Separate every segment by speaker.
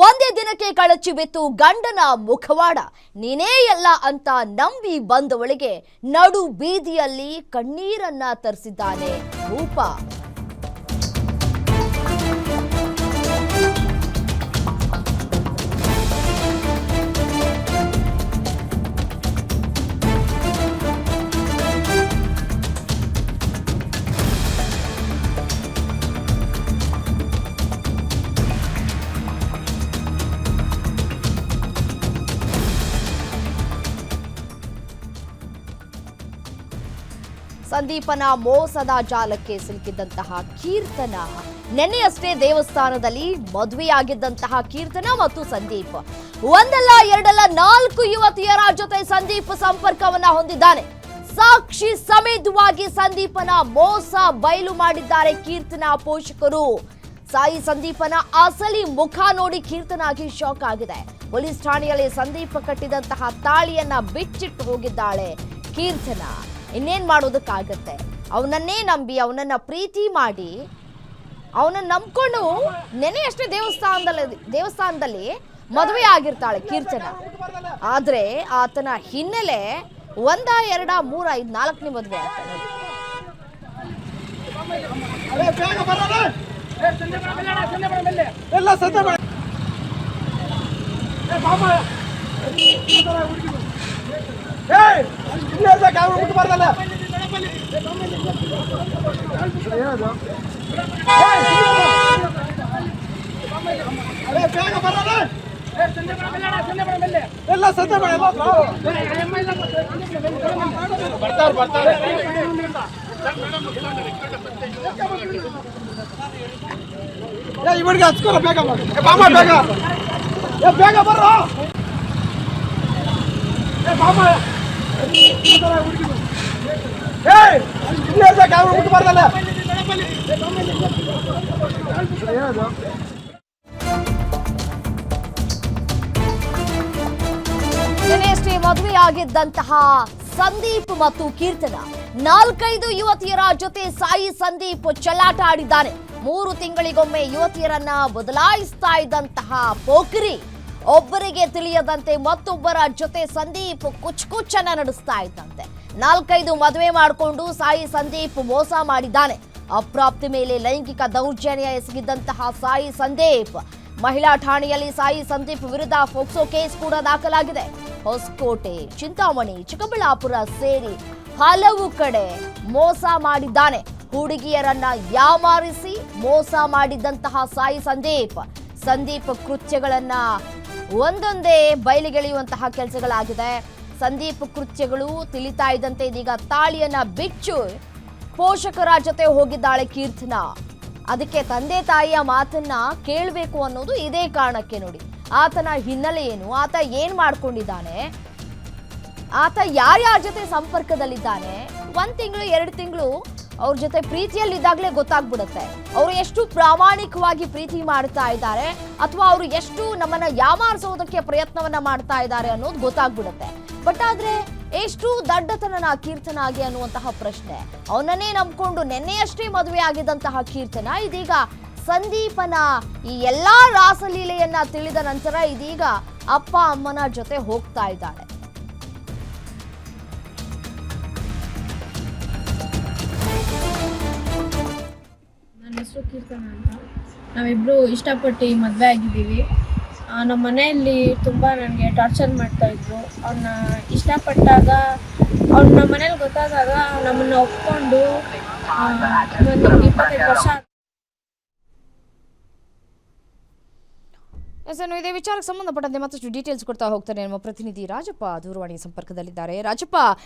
Speaker 1: ಒಂದೇ ದಿನಕ್ಕೆ ಕಳಚಿ ಬಿತ್ತು ಗಂಡನ ಮುಖವಾಡ. ನೀನೇ ಎಲ್ಲ ಅಂತ ನಂಬಿ ಬಂದವಳಿಗೆ ನಡು ಬೀದಿಯಲ್ಲಿ ಕಣ್ಣೀರನ್ನ ತರಿಸಿದ್ದಾನೆ ಭೂಪ. ಸಂದೀಪನ ಮೋಸದ ಜಾಲಕ್ಕೆ ಸಿಲುಕಿದಂತಹ ಕೀರ್ತನ ನೆನ್ನೆಯಷ್ಟೇ ದೇವಸ್ಥಾನದಲ್ಲಿ ಮದುವೆಯಾಗಿದ್ದಂತಹ ಕೀರ್ತನ ಮತ್ತು ಸಂದೀಪ್ ಒಂದಲ್ಲ ಎರಡಲ್ಲ 4 ಯುವತಿಯರ ಜೊತೆ ಸಂದೀಪ್ ಸಂಪರ್ಕವನ್ನ ಹೊಂದಿದ್ದಾನೆ. ಸಾಕ್ಷಿ ಸಮೇತವಾಗಿ ಸಂದೀಪನ ಮೋಸ ಬಯಲು ಮಾಡಿದ್ದಾರೆ ಕೀರ್ತನ ಪೋಷಕರು. ಸಾಯಿ ಸಂದೀಪನ ಅಸಲಿ ಮುಖ ನೋಡಿ ಕೀರ್ತನಾಗಿ ಶಾಕ್ ಆಗಿದೆ. ಪೊಲೀಸ್ ಠಾಣೆಯಲ್ಲಿ ಸಂದೀಪ್ ಕಟ್ಟಿದಂತಹ ತಾಳಿಯನ್ನ ಬಿಚ್ಚಿಟ್ಟು ಹೋಗಿದ್ದಾಳೆ ಕೀರ್ತನ. ಇನ್ನೇನ್ ಮಾಡೋದಕ್ಕಾಗತ್ತೆ? ಅವನನ್ನೇ ನಂಬಿ ಅವನನ್ನ ಪ್ರೀತಿ ಮಾಡಿ ಅವನನ್ನ ನಂಬ್ಕೊಂಡು ನೆನೆ ಅಷ್ಟೇ ದೇವಸ್ಥಾನದಲ್ಲಿ ಮದುವೆ ಆಗಿರ್ತಾಳೆ ಕೀರ್ತನ. ಆದ್ರೆ ಆತನ ಹಿನ್ನೆಲೆ 1 2 3 5 4ನೇ ಮದುವೆ ಆಗ್ತಾನೆ.
Speaker 2: ಇವರಿಗೆ ಹಚ್ಕೋಲ್ಲ, ಬೇಗ ಬಾಮ, ಬೇಗ ಬೇಗ ಬರ್ರೋ.
Speaker 1: ನೆನೆಯಷ್ಟೇ ಮದುವೆಯಾಗಿದ್ದಂತಹ ಸಂದೀಪ್ ಮತ್ತು ಕೀರ್ತನ 4-5 ಯುವತಿಯರ ಜೊತೆ ಸಾಯಿ ಸಂದೀಪ್ ಚೆಲ್ಲಾಟ ಆಡಿದ್ದಾನೆ. 3 ತಿಂಗಳಿಗೊಮ್ಮೆ ಯುವತಿಯರನ್ನ ಬದಲಾಯಿಸ್ತಾ ಇದ್ದಂತಹ ಪೋಖರಿ ಒಬ್ಬರಿಗೆ ತಿಳಿಯದಂತೆ ಮತ್ತೊಬ್ಬರ ಜೊತೆ ಸಂದೀಪ್ ಕುಚ್ಚನ್ನ ನಡೆಸ್ತಾ ಇದ್ದಂತೆ. 4-5 ಮದುವೆ ಮಾಡಿಕೊಂಡು ಸಾಯಿ ಸಂದೀಪ್ ಮೋಸ ಮಾಡಿದ್ದಾನೆ. ಅಪ್ರಾಪ್ತಿ ಮೇಲೆ ಲೈಂಗಿಕ ದೌರ್ಜನ್ಯ ಎಸಗಿದಂತಹ ಸಾಯಿ ಸಂದೀಪ್ ಮಹಿಳಾ ಠಾಣೆಯಲ್ಲಿ ಸಾಯಿ ಸಂದೀಪ್ ವಿರುದ್ಧ ಫೋಕ್ಸೋ ಕೇಸ್ ಕೂಡ ದಾಖಲಾಗಿದೆ. ಹೊಸಕೋಟೆ, ಚಿಂತಾಮಣಿ, ಚಿಕ್ಕಬಳ್ಳಾಪುರ ಸೇರಿ ಹಲವು ಕಡೆ ಮೋಸ ಮಾಡಿದ್ದಾನೆ. ಹುಡುಗಿಯರನ್ನ ಯಾಮಾರಿಸಿ ಮೋಸ ಮಾಡಿದಂತಹ ಸಾಯಿ ಸಂದೀಪ್ ಕೃತ್ಯಗಳನ್ನ ಒಂದೊಂದೇ ಬಯಲಿಗೆಳೆಯುವಂತಹ ಕೆಲಸಗಳಾಗಿದೆ. ಸಂದೀಪ್ ಕೃತ್ಯಗಳು ತಿಳಿತಾ ಇದ್ದಂತೆ ಇದೀಗ ತಾಳಿಯನ್ನ ಬಿಚ್ಚು ಪೋಷಕರ ಜೊತೆ ಹೋಗಿದ್ದಾಳೆ ಕೀರ್ತನ. ಅದಕ್ಕೆ ತಂದೆ ತಾಯಿಯ ಮಾತನ್ನ ಕೇಳಬೇಕು ಅನ್ನೋದು ಇದೇ ಕಾರಣಕ್ಕೆ. ನೋಡಿ, ಆತನ ಹಿನ್ನೆಲೆ ಏನು, ಆತ ಏನ್ ಮಾಡ್ಕೊಂಡಿದ್ದಾನೆ, ಆತ ಯಾರ್ಯಾರ ಜೊತೆ ಸಂಪರ್ಕದಲ್ಲಿದ್ದಾನೆ, 1 ತಿಂಗಳು 2 ತಿಂಗಳು ಅವ್ರ ಜೊತೆ ಪ್ರೀತಿಯಲ್ಲಿದ್ದಾಗಲೇ ಗೊತ್ತಾಗ್ಬಿಡುತ್ತೆ ಅವರು ಎಷ್ಟು ಪ್ರಾಮಾಣಿಕವಾಗಿ ಪ್ರೀತಿ ಮಾಡ್ತಾ ಇದ್ದಾರೆ ಅಥವಾ ಅವರು ಎಷ್ಟು ನಮ್ಮನ್ನ ಯಾಮಾರಿಸೋದಕ್ಕೆ ಪ್ರಯತ್ನವನ್ನ ಮಾಡ್ತಾ ಇದ್ದಾರೆ ಅನ್ನೋದು ಗೊತ್ತಾಗ್ಬಿಡುತ್ತೆ. ಬಟ್ ಆದ್ರೆ ಎಷ್ಟು ದಡ್ಡತನನ ಕೀರ್ತನಾಗಿ ಅನ್ನುವಂತಹ ಪ್ರಶ್ನೆ. ಅವನನ್ನೇ ನಂಬ್ಕೊಂಡು ನೆನ್ನೆಯಷ್ಟೇ ಮದುವೆ ಆಗಿದ್ದಂತಹ ಕೀರ್ತನ ಇದೀಗ ಸಂದೀಪನ ಈ ಎಲ್ಲಾ ರಾಸಲೀಲೆಯನ್ನ ತಿಳಿದ ನಂತರ ಇದೀಗ ಅಪ್ಪ ಅಮ್ಮನ ಜೊತೆ ಹೋಗ್ತಾ ಇದ್ದಾಳೆ.
Speaker 3: ನನ್ನ ಹೆಸರು ಕೀರ್ತನ ಅಂತ. ನಾವಿಬ್ರು ಇಷ್ಟಪಟ್ಟು ಮದುವೆ ಆಗಿದ್ದೀವಿ. ನಮ್ಮ ಮನೆಯಲ್ಲಿ ತುಂಬ ನನಗೆ ಟಾರ್ಚರ್ ಮಾಡ್ತಾಯಿದ್ರು. ಅವ್ರನ್ನ ಇಷ್ಟಪಟ್ಟಾಗ ಅವ್ರು ನಮ್ಮ ಮನೇಲಿ ಗೊತ್ತಾದಾಗ ನಮ್ಮನ್ನು ಒಪ್ಕೊಂಡು 25 ವರ್ಷ.
Speaker 1: ಇದೇ ವಿಚಾರಕ್ಕೆ ಸಂಬಂಧಪಟ್ಟಂತೆ ಮತ್ತಷ್ಟು ಡೀಟೇಲ್ಸ್ ಕೊಡ್ತಾ ಹೋಗ್ತಾರೆ ನಮ್ಮ ಪ್ರತಿನಿಧಿ ರಾಜಪ್ಪ ದೂರವಾಣಿ ಸಂಪರ್ಕದಲ್ಲಿದ್ದಾರೆ. ರಾಜಪ್ಪ,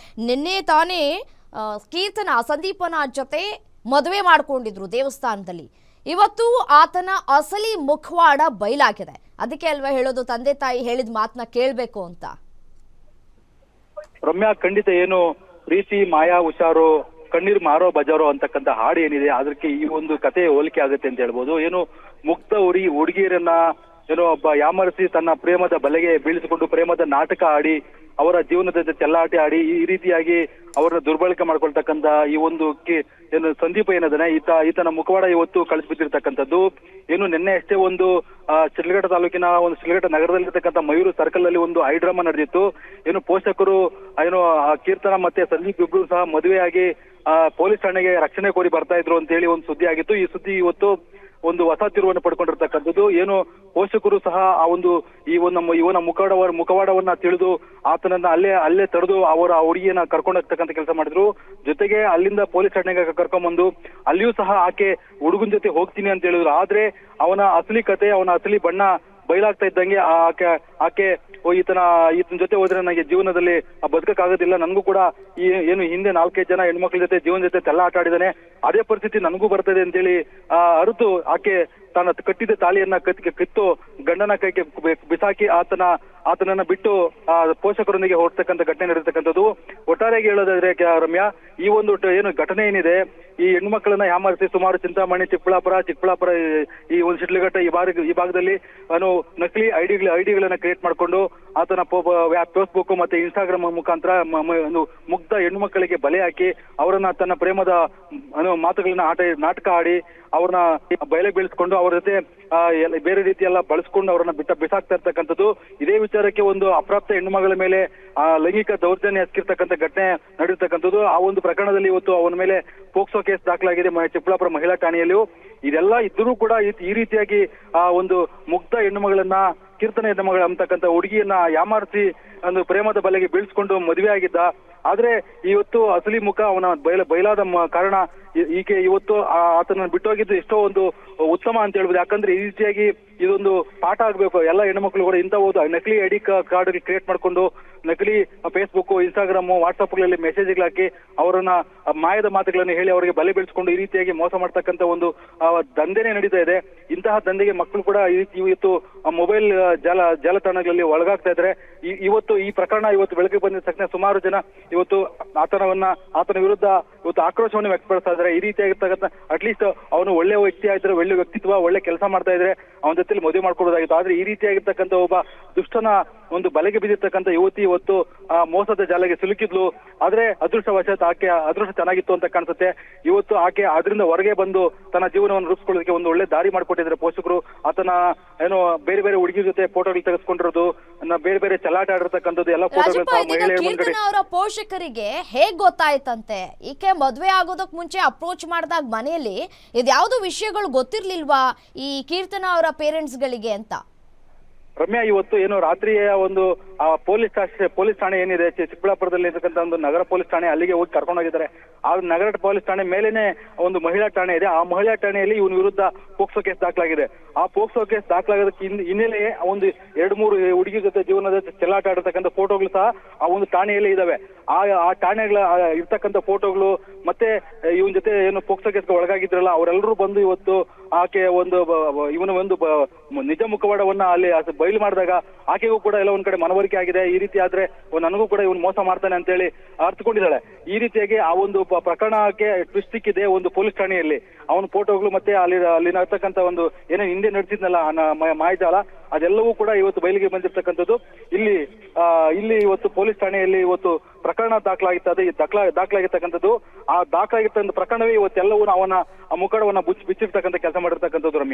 Speaker 1: ನಿನ್ನೆ ತಾನೇ ಕೀರ್ತನ ಸಂದೀಪನ ಜೊತೆ ಮದುವೆ ಮಾಡಿಕೊಂಡಿದ್ರು ದೇವಸ್ಥಾನದಲ್ಲಿ. ಇವತ್ತು ಆತನ ಅಸಲಿ ಮುಖವಾಡ ಬಯಲಾಗಿದೆ. ಅದಕ್ಕೆ ಅಲ್ವಾ ಹೇಳೋದು ತಂದೆ ತಾಯಿ ಹೇಳಿದ ಮಾತನ್ನ ಕೇಳಬೇಕು ಅಂತ?
Speaker 4: ರಮ್ಯಾ, ಖಂಡಿತ. ಏನು ಪ್ರೀತಿ ಮಾಯಾ ಹುಷಾರು ಕಣ್ಣೀರ್ ಮಾರೋ ಬಜಾರೋ ಅಂತಕ್ಕಂಥ ಹಾಡು ಏನಿದೆ ಅದಕ್ಕೆ ಈ ಒಂದು ಕತೆ ಹೋಲಿಕೆ ಆಗುತ್ತೆ ಅಂತ ಹೇಳ್ಬೋದು. ಏನು ಮುಕ್ತ ಹುಡುಗಿಯರನ್ನ ಏನೋ ಒಬ್ಬ ಯಾಮರಿಸಿ ತನ್ನ ಪ್ರೇಮದ ಬಲೆಗೆ ಬೀಳಿಸಿಕೊಂಡು ಪ್ರೇಮದ ನಾಟಕ ಆಡಿ ಅವರ ಜೀವನದ ಜೊತೆ ಚೆಲ್ಲಾಟ ಆಡಿ ಈ ರೀತಿಯಾಗಿ ಅವರನ್ನ ದುರ್ಬಳಕೆ ಮಾಡ್ಕೊಳ್ತಕ್ಕಂತ ಈ ಒಂದು ಏನು ಸಂದೀಪ ಏನದನೆ ಈತನ ಮುಖವಾಡ ಇವತ್ತು ಕಳಿಸಿ ಬಿದ್ದಿರ್ತಕ್ಕಂಥದ್ದು. ಏನು ನಿನ್ನೆ ಅಷ್ಟೇ ಒಂದು ಶಿಡ್ಲಘಟ್ಟ ತಾಲೂಕಿನ ಒಂದು ಶಿಡ್ಲಘಟ್ಟ ನಗರದಲ್ಲಿರ್ತಕ್ಕಂಥ ಮಯೂರು ಸರ್ಕಲ್ ಅಲ್ಲಿ ಒಂದು ಐ ಡ್ರಾಮಾ ನಡೆದಿತ್ತು. ಏನು ಪೋಷಕರು ಏನು ಕೀರ್ತನ ಮತ್ತೆ ಸಂದೀಪ್ ಇಬ್ರು ಸಹ ಮದುವೆಯಾಗಿ ಪೊಲೀಸ್ ಠಾಣೆಗೆ ರಕ್ಷಣೆ ಕೋರಿ ಬರ್ತಾ ಇದ್ರು ಅಂತ ಹೇಳಿ ಒಂದು ಸುದ್ದಿ ಆಗಿತ್ತು. ಈ ಸುದ್ದಿ ಇವತ್ತು ಒಂದು ಹೊಸ ತಿರುವನ್ನು ಪಡ್ಕೊಂಡಿರ್ತಕ್ಕಂಥದ್ದು. ಏನು ಪೋಷಕರು ಸಹ ಆ ಒಂದು ಇವನ ಮುಖವಾಡವನ್ನ ತಿಳಿದು ಆತನನ್ನ ಅಲ್ಲೇ ತಡೆದು ಅವರ ಹುಡುಗಿಯನ್ನ ಕರ್ಕೊಂಡೋಗ್ತಕ್ಕಂಥ ಕೆಲಸ ಮಾಡಿದ್ರು. ಜೊತೆಗೆ ಅಲ್ಲಿಂದ ಪೊಲೀಸ್ ಠಾಣೆಗೆ ಕರ್ಕೊಂಡ್ಬಂದು ಅಲ್ಲಿಯೂ ಸಹ ಆಕೆ ಹುಡುಗನ ಜೊತೆ ಹೋಗ್ತೀನಿ ಅಂತ ಹೇಳಿದ್ರು. ಆದ್ರೆ ಅವನ ಅಸಲಿ ಕತೆ, ಅವನ ಅಸಲಿ ಬಣ್ಣ ಬಯಲಾಗ್ತಾ ಇದ್ದಂಗೆ ಆಕೆ ಈತನ ಜೊತೆ ಹೋದ್ರೆ ನನಗೆ ಜೀವನದಲ್ಲಿ ಬದುಕಕ್ಕಾಗೋದಿಲ್ಲ, ನನಗೂ ಕೂಡ ಏನು ಹಿಂದೆ 4-5 ಜನ ಹೆಣ್ಮಕ್ಳ ಜೊತೆ ಜೀವನ ಜೊತೆ ತೆಲ್ಲ ಆಟ ಆಡಿದಾನೆ, ಅದೇ ಪರಿಸ್ಥಿತಿ ನನಗೂ ಬರ್ತದೆ ಅಂತೇಳಿ ಅರಿತು ಆಕೆ ತನ್ನ ಕಟ್ಟಿದ ತಾಳಿಯನ್ನ ಕಿತ್ತು ಗಂಡನ ಕೈಗೆ ಬಿಸಾಕಿ ಆತನನ್ನ ಬಿಟ್ಟು ಪೋಷಕರೊಂದಿಗೆ ಹೊರಡ್ತಕ್ಕಂಥ ಘಟನೆ ನಡೆದಿರ್ತಕ್ಕಂಥದ್ದು. ಒಟ್ಟಾರೆಯಾಗಿ ಹೇಳೋದಾದ್ರೆ ರಮ್ಯಾ, ಈ ಒಂದು ಏನು ಘಟನೆ ಏನಿದೆ, ಈ ಹೆಣ್ಮಕ್ಳನ್ನ ಯಾಮಾರಿಸಿ ಸುಮಾರು ಚಿಂತಾಮಣಿ, ಚಿಕ್ಕಬಳ್ಳಾಪುರ ಈ ಒಂದು ಶಿಡ್ಲಘಟ್ಟ ಈ ಭಾಗದಲ್ಲಿ ನಕಲಿ ಐಡಿಗಳನ್ನ ಕ್ರಿಯೇಟ್ ಮಾಡ್ಕೊಂಡು ಆತನ ಫೇಸ್ಬುಕ್ ಮತ್ತೆ ಇನ್ಸ್ಟಾಗ್ರಾಮ್ ಮುಖಾಂತರ ಮುಗ್ಧ ಹೆಣ್ಣುಮಕ್ಕಳಿಗೆ ಬಲೆ ಹಾಕಿ ಅವರನ್ನ ತನ್ನ ಪ್ರೇಮದ ಮಾತುಗಳನ್ನ ನಾಟಕ ಆಡಿ ಅವ್ರನ್ನ ಬಯಲೆ ಬೀಳಿಸ್ಕೊಂಡು ಅವ್ರ ಜೊತೆ ಬೇರೆ ರೀತಿ ಎಲ್ಲ ಬಳಸ್ಕೊಂಡು ಅವ್ರನ್ನ ಬಿಸಾಕ್ತಾ ಇರ್ತಕ್ಕಂಥದ್ದು. ಇದೇ ವಿಚಾರಕ್ಕೆ ಒಂದು ಅಪ್ರಾಪ್ತ ಹೆಣ್ಣುಮಗಳ ಮೇಲೆ ಲೈಂಗಿಕ ದೌರ್ಜನ್ಯ ಎಸಗಿರ್ತಕ್ಕಂಥ ಘಟನೆ ನಡೆದಿರ್ತಕ್ಕಂಥದ್ದು. ಆ ಒಂದು ಪ್ರಕರಣದಲ್ಲಿ ಇವತ್ತು ಅವನ ಮೇಲೆ ಪೋಕ್ಸೋ ಕೇಸ್ ದಾಖಲಾಗಿದೆ ಚಿಕ್ಕಬಳ್ಳಾಪುರ ಮಹಿಳಾ ಠಾಣೆಯಲ್ಲಿಯೂ. ಇದೆಲ್ಲ ಇದ್ರೂ ಕೂಡ ಈ ರೀತಿಯಾಗಿ ಒಂದು ಮುಗ್ಧ ಹೆಣ್ಣುಮಗಳನ್ನ, ಕೀರ್ತನ ಹೆಣ್ಣುಮಗಳ ಅಂತಕ್ಕಂಥ ಹುಡುಗಿಯನ್ನ ಯಾಮಾರಿಸಿ ಒಂದು ಪ್ರೇಮದ ಬಲೆಗೆ ಬೀಳ್ಸ್ಕೊಂಡು ಮದುವೆ ಆಗಿದ್ದ. ಆದ್ರೆ ಇವತ್ತು ಅಸಲಿ ಮುಖ ಅವನ ಬಯಲಾದ ಕಾರಣ ಈಕೆ ಇವತ್ತು ಆತನ ಬಿಟ್ಟೋಗಿದ್ದು ಎಷ್ಟೋ ಒಂದು ಉತ್ತಮ ಅಂತ ಹೇಳ್ಬೋದು. ಯಾಕಂದ್ರೆ ಈ ರೀತಿಯಾಗಿ ಇದೊಂದು ಪಾಠ ಆಗ್ಬೇಕು ಎಲ್ಲ ಹೆಣ್ಮಕ್ಳು ಕೂಡ. ಇಂಥ ಒಂದು ನಕಲಿ ಐಡಿ ಕಾರ್ಡ್ ಕ್ರಿಯೇಟ್ ಮಾಡ್ಕೊಂಡು ನಕಲಿ ಫೇಸ್ಬುಕ್, ಇನ್ಸ್ಟಾಗ್ರಾಮ್, ವಾಟ್ಸ್ಆಪ್ಗಳಲ್ಲಿ ಮೆಸೇಜ್ಗಳು ಹಾಕಿ ಅವರನ್ನ ಮಾಯದ ಮಾತುಗಳನ್ನು ಹೇಳಿ ಅವರಿಗೆ ಬಲೆ ಬೀಳಿಸ್ಕೊಂಡು ಈ ರೀತಿಯಾಗಿ ಮೋಸ ಮಾಡ್ತಕ್ಕಂಥ ಒಂದು ದಂಧೆನೇ ನಡೀತಾ ಇದೆ. ಇಂತಹ ದಂಧೆಗೆ ಮಕ್ಕಳು ಕೂಡ ಇವತ್ತು ಮೊಬೈಲ್ ಜಾಲತಾಣಗಳಲ್ಲಿ ಒಳಗಾಗ್ತಾ ಇದ್ದಾರೆ. ಇವತ್ತು ಈ ಪ್ರಕರಣ ಇವತ್ತು ಬೆಳಗ್ಗೆ ಬಂದಿದ ತಕ್ಷಣ ಸುಮಾರು ಜನ ಇವತ್ತು ಆತನ ವಿರುದ್ಧ ಇವತ್ತು ಆಕ್ರೋಶವನ್ನು ವ್ಯಕ್ತಪಡಿಸ್ತಾ ಇದ್ದಾರೆ. ಈ ರೀತಿಯಾಗಿರ್ತಕ್ಕಂಥ ಅಟ್ಲೀಸ್ಟ್ ಅವನು ಒಳ್ಳೆ ವ್ಯಕ್ತಿ ಆಗಿದ್ರೆ, ಒಳ್ಳೆ ವ್ಯಕ್ತಿತ್ವ, ಒಳ್ಳೆ ಕೆಲಸ ಮಾಡ್ತಾ ಇದ್ರೆ ಅವನ ಜೊತೆಲಿ ಮದುವೆ ಮಾಡ್ಕೊಡೋದಾಗಿತ್ತು. ಆದ್ರೆ ಈ ರೀತಿಯಾಗಿರ್ತಕ್ಕಂಥ ಒಬ್ಬ ದುಷ್ಟನ ಒಂದು ಬಲೆಗೆ ಬಿದ್ದಿರ್ತಕ್ಕಂಥ ಯುವತಿ ಇವತ್ತು ಮೋಸದ ಜಾಲಗೆ ಸಿಲುಕಿದ್ಲು. ಆದ್ರೆ ಅದೃಷ್ಟವಶಾತ್ ಆಕೆ ಅದೃಷ್ಟ ಚೆನ್ನಾಗಿತ್ತು ಅಂತ ಕಾಣಿಸುತ್ತೆ. ಇವತ್ತು ಆಕೆ ಅದರಿಂದ ಹೊರಗೆ ಬಂದು ತನ್ನ ಜೀವನವನ್ನು ರೂಪಿಸ್ಕೊಳ್ಳೋದಕ್ಕೆ ಒಂದು ಒಳ್ಳೆ ದಾರಿ ಮಾಡ್ಕೊಟ್ಟಿದ್ದಾರೆ ಪೋಷಕರು. ಆತನ ಬೇರೆ ಬೇರೆ ಹುಡುಗಿ ಜೊತೆ ಫೋಟೋಗಳು ತೆಗೆಸ್ಕೊಂಡಿರೋದು, ಬೇರೆ ಬೇರೆ ಚಲಾಟ ಆಡಿರ್ತಕ್ಕಂಥದ್ದು ಎಲ್ಲ ಫೋಟೋಗಳು
Speaker 1: ಅವರ ಪೋಷಕರಿಗೆ ಹೇಗ್ ಗೊತ್ತಾಯ್ತಂತೆ? ಈಕೆ ಮದ್ವೆ ಆಗೋದಕ್ ಮುಂಚೆ ಅಪ್ರೋಚ್ ಮಾಡಿದಾಗ ಮನೆಯಲ್ಲಿ ಇದ್ಯಾವ್ದು ವಿಷಯಗಳು ಗೊತ್ತಿರ್ಲಿಲ್ವಾ ಈ ಕೀರ್ತನ ಅವರ ಪೇರೆಂಟ್ಸ್ ಗಳಿಗೆ ಅಂತ?
Speaker 4: ರಮ್ಯಾ, ಇವತ್ತು ಏನು ರಾತ್ರಿಯ ಒಂದು ಪೊಲೀಸ್ ಠಾಣೆ ಏನಿದೆ ಚಿಕ್ಕಬಳ್ಳಾಪುರದಲ್ಲಿ ಇರ್ತಕ್ಕಂಥ ಒಂದು ನಗರ ಪೊಲೀಸ್ ಠಾಣೆ, ಅಲ್ಲಿಗೆ ಹೋಗಿ ಕರ್ಕೊಂಡೋಗಿದ್ದಾರೆ. ಆ ನಗರ ಪೊಲೀಸ್ ಠಾಣೆ ಮೇಲೇನೆ ಒಂದು ಮಹಿಳಾ ಠಾಣೆ ಇದೆ. ಆ ಮಹಿಳಾ ಠಾಣೆಯಲ್ಲಿ ಇವನ ವಿರುದ್ಧ ಪೋಕ್ಸೋ ಕೇಸ್ ದಾಖಲಾಗಿದೆ. ಆ ಪೋಕ್ಸೋ ಕೇಸ್ ದಾಖಲಾಗೋದಕ್ಕೆ ಹಿನ್ನೆಲೆ ಒಂದು 2-3 ಹುಡುಗಿ ಜೊತೆ ಜೀವನದ ಚೆಲ್ಲಾಟ ಆಡಿರ್ತಕ್ಕಂಥ ಫೋಟೋಗಳು ಸಹ ಆ ಒಂದು ಠಾಣೆಯಲ್ಲಿ ಇದಾವೆ. ಆ ಠಾಣೆಗಳ ಇರ್ತಕ್ಕಂಥ ಫೋಟೋಗಳು ಮತ್ತೆ ಇವನ್ ಜೊತೆ ಏನು ಪೋಕ್ಸೋ ಕೇಸ್ಗೆ ಒಳಗಾಗಿದ್ರಲ್ಲ ಅವರೆಲ್ಲರೂ ಬಂದು ಇವತ್ತು ಆಕೆ ಇವನ ಒಂದು ನಿಜ ಮುಖವಾಡವನ್ನ ಅಲ್ಲಿ ಬಯಲು ಮಾಡಿದಾಗ ಆಕೆಗೂ ಕೂಡ ಎಲ್ಲ ಒಂದ್ ಕಡೆ ಮನವರಿಕೆ ಆಗಿದೆ. ಈ ರೀತಿ ಆದ್ರೆ ನನಗೂ ಕೂಡ ಇವನು ಮೋಸ ಮಾಡ್ತಾನೆ ಅಂತ ಹೇಳಿ ಅರ್ಥಕೊಂಡಿದ್ದಾಳೆ. ಈ ರೀತಿಯಾಗಿ ಆ ಒಂದು ಪ್ರಕರಣಕ್ಕೆ ಟ್ವಿಸ್ಟ್ ಸಿಕ್ಕಿದೆ ಒಂದು ಪೊಲೀಸ್ ಠಾಣೆಯಲ್ಲಿ. ಅವನ ಫೋಟೋಗಳು ಮತ್ತೆ ಅಲ್ಲಿನ ಇರ್ತಕ್ಕಂಥ ಒಂದು ಏನೇ ಹಿಂದೆ ನಡೆಸಿದ್ನಲ್ಲ ಮಾಯಜಾಲ, ಅದೆಲ್ಲವೂ ಕೂಡ ಇವತ್ತು ಬಯಲಿಗೆ ಬಂದಿರ್ತಕ್ಕಂಥದ್ದು. ಇಲ್ಲಿ ಇವತ್ತು ಪೊಲೀಸ್ ಠಾಣೆಯಲ್ಲಿ ಇವತ್ತು ಪ್ರಕರಣ ದಾಖಲಾಗಿರ್ತಕ್ಕಂಥದ್ದು. ಆ ದಾಖಲಾಗಿರ್ತಕ್ಕಂಥ ಪ್ರಕರಣವೇ ಇವತ್ತೆಲ್ಲವೂ ಅವನ ಮುಖಡವನ್ನ ಬಿಚ್ಚಿರ್ತಕ್ಕಂಥ ಕೆಲಸ ಮಾಡಿರ್ತಕ್ಕಂಥದ್ದು ರಮ್ಯಾ.